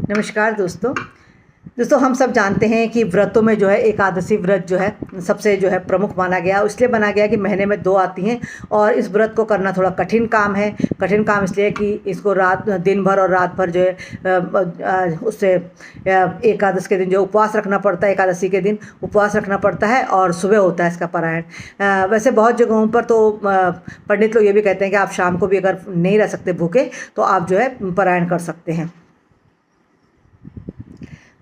नमस्कार दोस्तों। हम सब जानते हैं कि व्रतों में जो है एकादशी व्रत जो है सबसे जो है प्रमुख माना गया, इसलिए माना गया कि महीने में 2 आती हैं और इस व्रत को करना थोड़ा कठिन काम है। कठिन काम इसलिए कि इसको दिन भर और रात भर जो है उससे एकादश के दिन जो उपवास रखना पड़ता है, एकादशी के दिन उपवास रखना पड़ता है और सुबह होता है इसका पारायण। वैसे बहुत जगहों पर तो पंडित लोग ये भी कहते हैं कि आप शाम को भी अगर नहीं रह सकते भूखे तो आप जो है पारायण कर सकते हैं।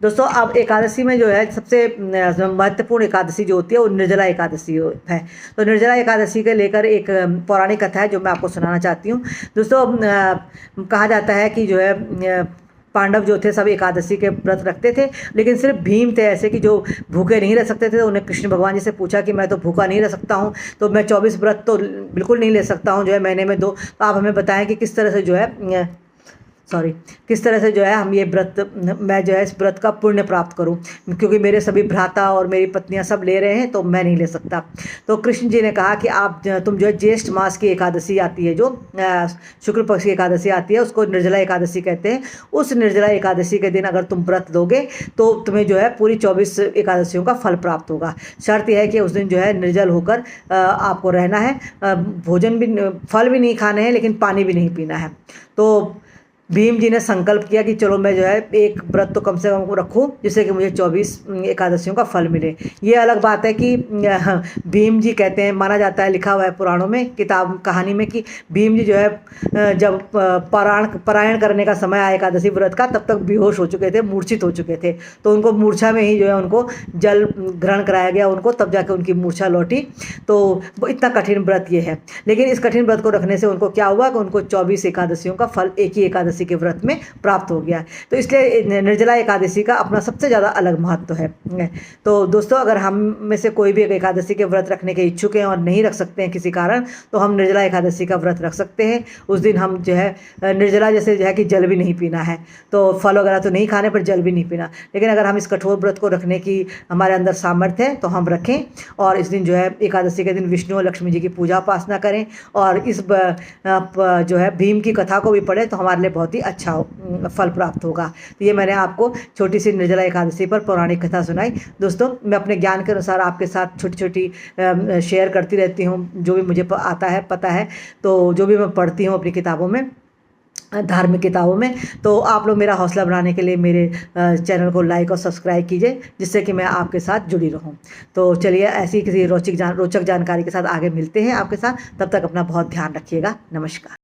दोस्तों, अब एकादशी में जो है सबसे महत्वपूर्ण एकादशी जो होती है वो निर्जला एकादशी है। तो निर्जला एकादशी के लेकर एक पौराणिक कथा है जो मैं आपको सुनाना चाहती हूँ। दोस्तों, कहा जाता है कि जो है पांडव जो थे सब एकादशी के व्रत रखते थे, लेकिन सिर्फ भीम थे ऐसे कि जो भूखे नहीं रह सकते थे। उन्हें कृष्ण भगवान जी से पूछा कि मैं तो भूखा नहीं रह सकता हूँ, तो मैं 24 व्रत तो बिल्कुल नहीं ले सकता हूँ जो है महीने में 2। तो आप हमें बताएं कि किस तरह से जो है किस तरह से जो है हम ये व्रत मैं जो है इस व्रत का पुण्य प्राप्त करूं, क्योंकि मेरे सभी भ्राता और मेरी पत्नियां सब ले रहे हैं तो मैं नहीं ले सकता। तो कृष्ण जी ने कहा कि तुम जो है ज्येष्ठ मास की एकादशी आती है, जो शुक्ल पक्ष की एकादशी आती है, उसको निर्जला एकादशी कहते हैं। उस निर्जला एकादशी के दिन अगर तुम व्रत दोगे तो तुम्हें जो है पूरी 24 एकादशियों का फल प्राप्त होगा। शर्त यह है कि उस दिन जो है निर्जल होकर आपको रहना है, भोजन भी फल भी नहीं खाने हैं, लेकिन पानी भी नहीं पीना है। तो भीम जी ने संकल्प किया कि चलो मैं जो है एक व्रत तो कम से कम रखूं जिससे कि मुझे 24 एकादशियों का फल मिले। ये अलग बात है कि भीम जी कहते हैं, माना जाता है, लिखा हुआ है पुराणों में, किताब कहानी में, कि भीम जी जो है जब पारायण करने का समय आया एकादशी व्रत का, तब तक बेहोश हो चुके थे, मूर्छित हो चुके थे। तो उनको मूर्छा में ही जो है उनको जल ग्रहण कराया गया उनको, तब जाके उनकी मूर्छा लौटी। तो इतना कठिन व्रत ये है, लेकिन इस कठिन व्रत को रखने से उनको क्या हुआ कि उनको 24 एकादशियों का फल एक ही एकादशी के व्रत में प्राप्त हो गया। तो इसलिए निर्जला एकादशी का अपना सबसे ज़्यादा अलग महत्व है। तो दोस्तों, अगर हम में से कोई भी एकादशी के व्रत रखने के इच्छुक हैं और नहीं रख सकते हैं किसी कारण, तो हम निर्जला एकादशी का व्रत रख सकते हैं। उस दिन हम जो है निर्जला जैसे जो है कि जल भी नहीं पीना है, तो फल वगैरह तो नहीं खाने पर जल भी नहीं पीना। लेकिन अगर हम इस कठोर व्रत को रखने की हमारे अंदर सामर्थ्य है तो हम रखें, और इस दिन जो है एकादशी के दिन विष्णु और लक्ष्मी जी की पूजा उपासना करें, और इस जो है भीम की कथा को भी पढ़ें तो हमारे लिए बहुत ही अच्छा फल प्राप्त होगा। तो ये मैंने आपको छोटी सी निर्जला एकादशी पर पौराणिक कथा सुनाई। दोस्तों, मैं अपने ज्ञान के अनुसार आपके साथ छोटी छोटी शेयर करती रहती हूँ, जो भी मुझे आता है पता है, तो जो भी मैं पढ़ती हूँ अपनी किताबों में, धार्मिक किताबों में। तो आप लोग मेरा हौसला बढ़ाने के लिए मेरे चैनल को लाइक और सब्सक्राइब कीजिए, जिससे कि मैं आपके साथ जुड़ी रहूं। तो चलिए, ऐसी किसी रोचक जानकारी के साथ आगे मिलते हैं आपके साथ। तब तक अपना बहुत ध्यान रखिएगा। नमस्कार।